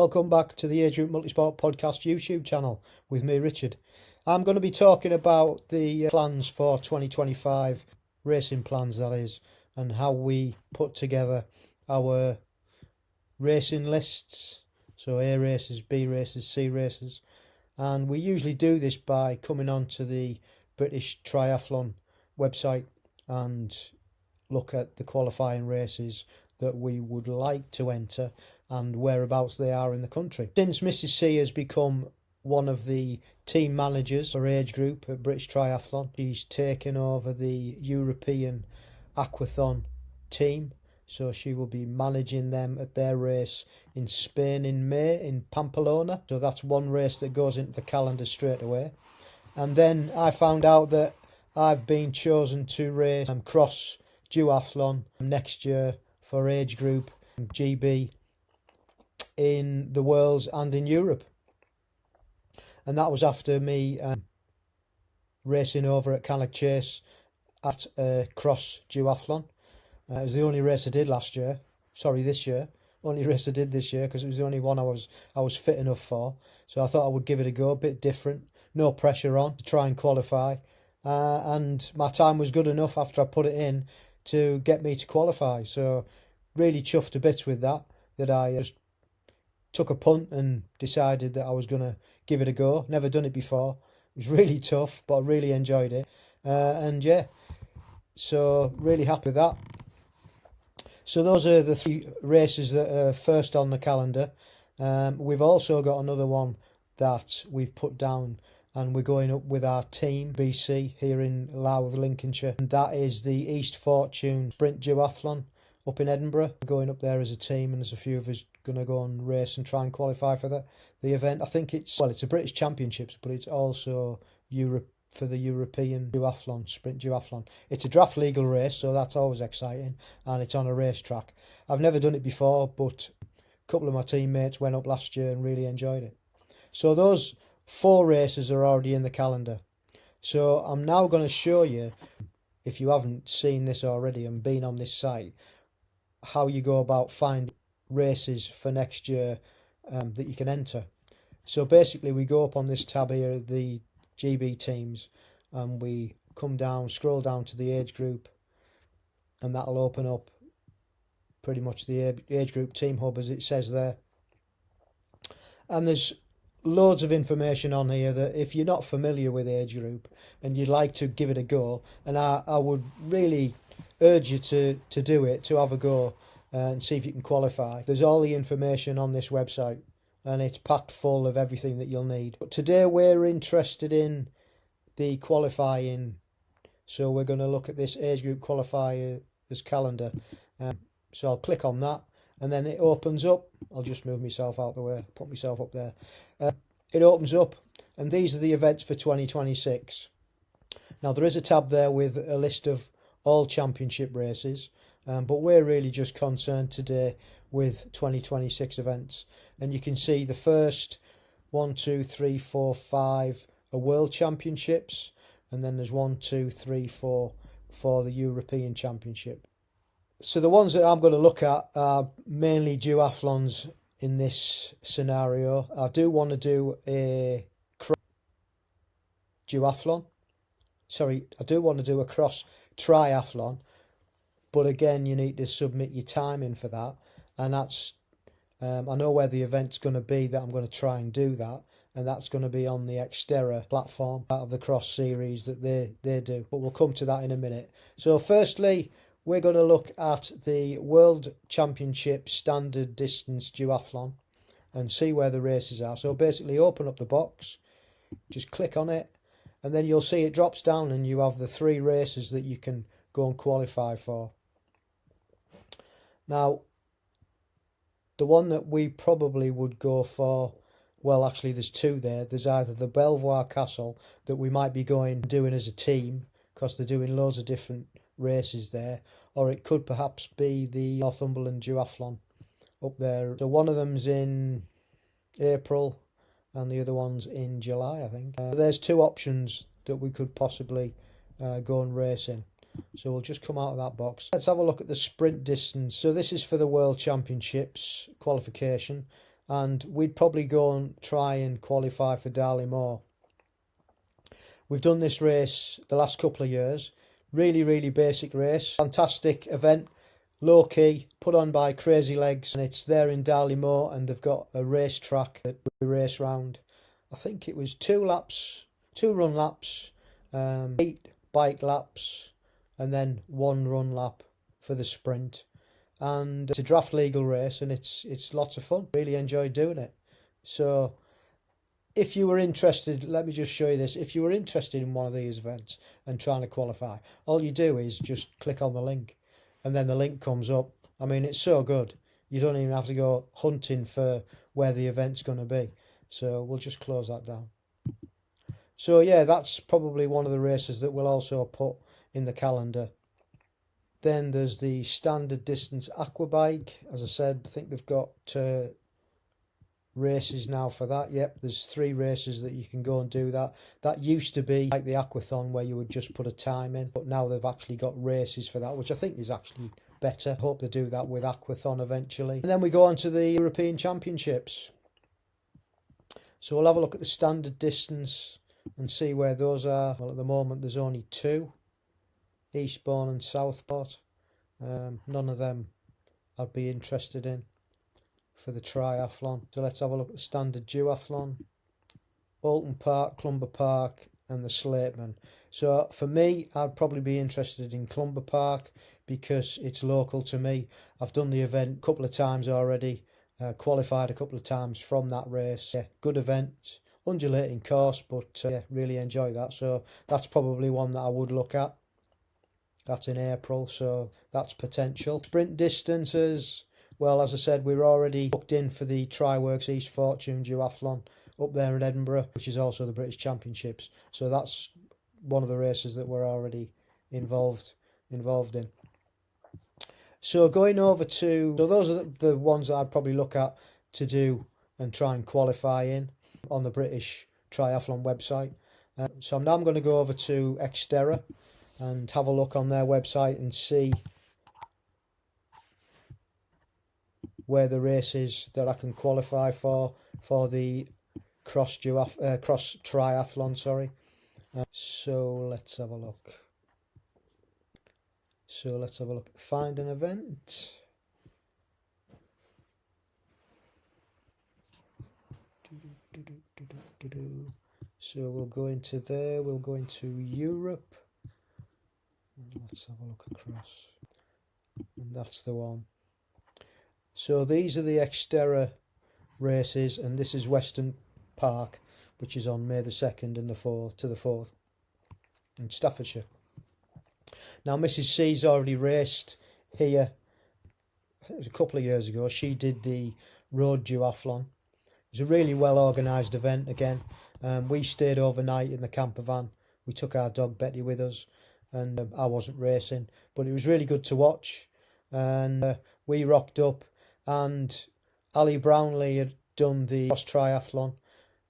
Welcome back to the Agegroup Multisport Podcast YouTube channel with me, Richard. I'm going to be talking about the plans for 2025, racing plans that is, and how we put together our racing lists. So A races, B races, C races. And we usually do this by coming onto the British Triathlon website and look at the qualifying races that we would like to enter and whereabouts they are in the country. Since Mrs. C has become one of the team managers for Agegroup at British Triathlon, she's taken over the European aquathon team, so she will be managing them at their race in Spain in May in Pamplona. So that's one race that goes into the calendar straight away. And then I found out that I've been chosen to race cross duathlon next year for Agegroup GB in the Worlds and in Europe. And that was after me racing over at Cannock Chase at cross duathlon. It was the only race I did this year. Only race I did this year because it was the only one I was fit enough for. So I thought I would give it a go, a bit different, no pressure on to try and qualify. And my time was good enough after I put it in to get me to qualify. So really chuffed to bits with that I just took a punt and decided that I was going to give it a go. Never done it before. It was really tough, but I really enjoyed it. And yeah, so really happy with that. So those are the three races that are first on the calendar. We've also got another one that we've put down, and we're going up with our team, BC, here in Louth, Lincolnshire. And that is the East Fortune Sprint Duathlon up in Edinburgh. We're going up there as a team, and there's a few of us going to go and race and try and qualify for the event. I think it's a British Championships, but it's also Europe for the European Duathlon, Sprint Duathlon. It's a draft legal race, so that's always exciting, and it's on a racetrack. I've never done it before, but a couple of my teammates went up last year and really enjoyed it. So those 4 races are already in the calendar. So I'm now going to show you, if you haven't seen this already and been on this site, how you go about finding races for next year that you can enter. So basically we go up on this tab here, the GB teams, and we come down, scroll down to the age group, and that'll open up pretty much the age group team hub as it says there. And there's loads of information on here that if you're not familiar with age group and you'd like to give it a go, and I would really urge you to do it, to have a go and see if you can qualify. There's all the information on this website, and it's packed full of everything that you'll need. But today we're interested in the qualifying, so we're going to look at this age group qualifiers calendar. So I'll click on that, and then it opens up. I'll just move myself out the way, put myself up there. It opens up, and these are the events for 2026. Now there is a tab there with a list of all championship races, but we're really just concerned today with 2026 events. And you can see the first 1, 2, 3, 4, 5 are World Championships, and then there's 1, 2, 3, 4 for the European Championship. So the ones that I'm going to look at are mainly duathlons in this scenario. I do want to do a duathlon. I do want to do a cross triathlon, but again, you need to submit your time in for that, and that's I know where the event's going to be that I'm going to try and do that, and that's going to be on the Xterra platform, part of the cross series that they do, but we'll come to that in a minute. So firstly, we're going to look at the World Championship Standard Distance Duathlon and see where the races are. So basically open up the box, just click on it, and then you'll see it drops down and you have the 3 races that you can go and qualify for. Now, the one that we probably would go for, well, actually there's 2 there. There's either the Belvoir Castle that we might be doing as a team, because they're doing loads of different races there, or it could perhaps be the Northumberland Duathlon up there. So one of them's in April and the other one's in July, I think. There's 2 options that we could possibly go and race in. So we'll just come out of that box. Let's have a look at the sprint distance. So this is for the World Championships qualification, and we'd probably go and try and qualify for Darley-Moor. We've done this race the last couple of years. Really basic race. Fantastic event. Low key, put on by Crazy Legs, and it's there in Darley-Moor, and they've got a race track that we race round. I think it was 2 run laps, 8 bike laps, and then 1 run lap for the sprint. And it's a draft legal race, and it's lots of fun. Really enjoyed doing it. So if you were interested, let me just show you this. If you were interested in one of these events and trying to qualify, all you do is just click on the link, and then the link comes up. I mean, it's so good. You don't even have to go hunting for where the event's going to be. So we'll just close that down. So yeah, that's probably one of the races that we'll also put in the calendar. Then there's the standard distance aqua bike. As I said, I think they've got races now for that. Yep, there's 3 races that you can go and do that. That used to be like the aquathon, where you would just put a time in, but now they've actually got races for that, which I think is actually better. I hope they do that with aquathon eventually. And then we go on to the European Championships. So we'll have a look at the standard distance and see where those are. Well, at the moment there's only 2, Eastbourne and Southport. None of them I'd be interested in for the triathlon. So let's have a look at the standard duathlon. Alton Park, Clumber Park and the Slateman. So for me, I'd probably be interested in Clumber Park because it's local to me. I've done the event a couple of times already, qualified a couple of times from that race. Yeah, good event, undulating course, but yeah, really enjoy that. So that's probably one that I would look at. That's in April, so that's potential. Sprint distances, well, as I said, we're already booked in for the Triworks East Fortune Duathlon up there in Edinburgh, which is also the British Championships. So that's one of the races that we're already involved in. So going over to, so those are the ones that I'd probably look at to do and try and qualify in on the British Triathlon website. So now I'm going to go over to Xterra and have a look on their website and see where the races that I can qualify for the cross triathlon. So let's have a look. Find an event. So we'll go into there. We'll go into Europe. Let's have a look across. And that's the one. So these are the Xterra races, and this is Western Park, which is on May the 2nd and the 4th to the 4th in Staffordshire. Now Mrs. C's already raced here. I think it was a couple of years ago. She did the road duathlon. It was a really well organised event again. We stayed overnight in the camper van. We took our dog Betty with us, and I wasn't racing, but it was really good to watch. And we rocked up, and Ali Brownlee had done the cross triathlon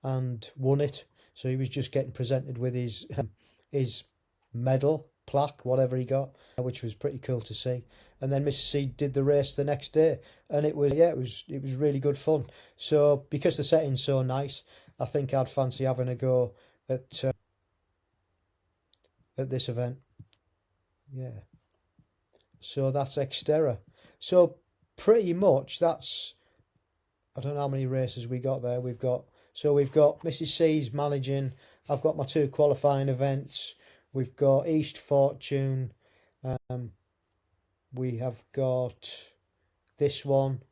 and won it. So he was just getting presented with his medal, plaque, whatever he got, which was pretty cool to see. And then Mrs. C did the race the next day, and it was really good fun. So because the setting's so nice, I think I'd fancy having a go at this event. Yeah. So that's Xterra. So pretty much that's, I don't know how many races we got there. We've got Mrs. C's managing. I've got my 2 qualifying events. We've got East Fortune. We have got this one.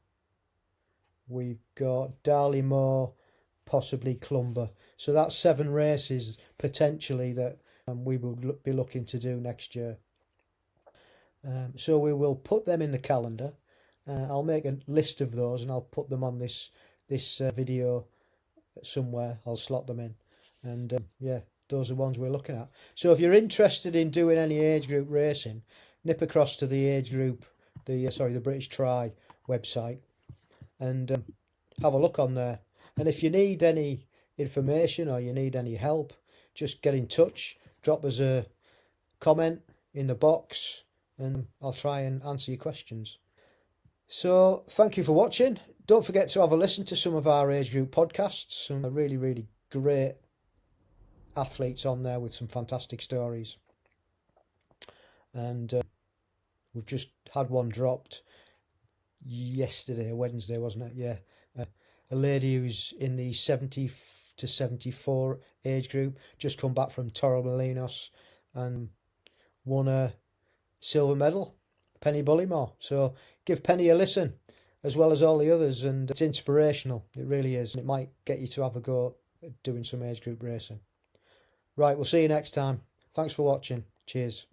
We've got Darley-Moor, possibly Clumber. So that's 7 races potentially that we will be looking to do next year. So we will put them in the calendar. I'll make a list of those and I'll put them on this video somewhere. I'll slot them in, and yeah, those are ones we're looking at. So if you're interested in doing any age group racing, nip across to the age group, the British Tri website, and have a look on there. And if you need any information or you need any help, just get in touch. Drop us a comment in the box, and I'll try and answer your questions. So thank you for watching. Don't forget to have a listen to some of our age group podcasts. Some really, really great athletes on there with some fantastic stories. And we've just had one dropped yesterday, Wednesday, wasn't it? Yeah. A lady who's in the 70 to 74 age group, just come back from Torremolinos and won a silver medal, Penny Bullymore. So give Penny a listen, as well as all the others, and it's inspirational. It really is. And it might get you to have a go at doing some age group racing. Right, we'll see you next time. Thanks for watching. Cheers.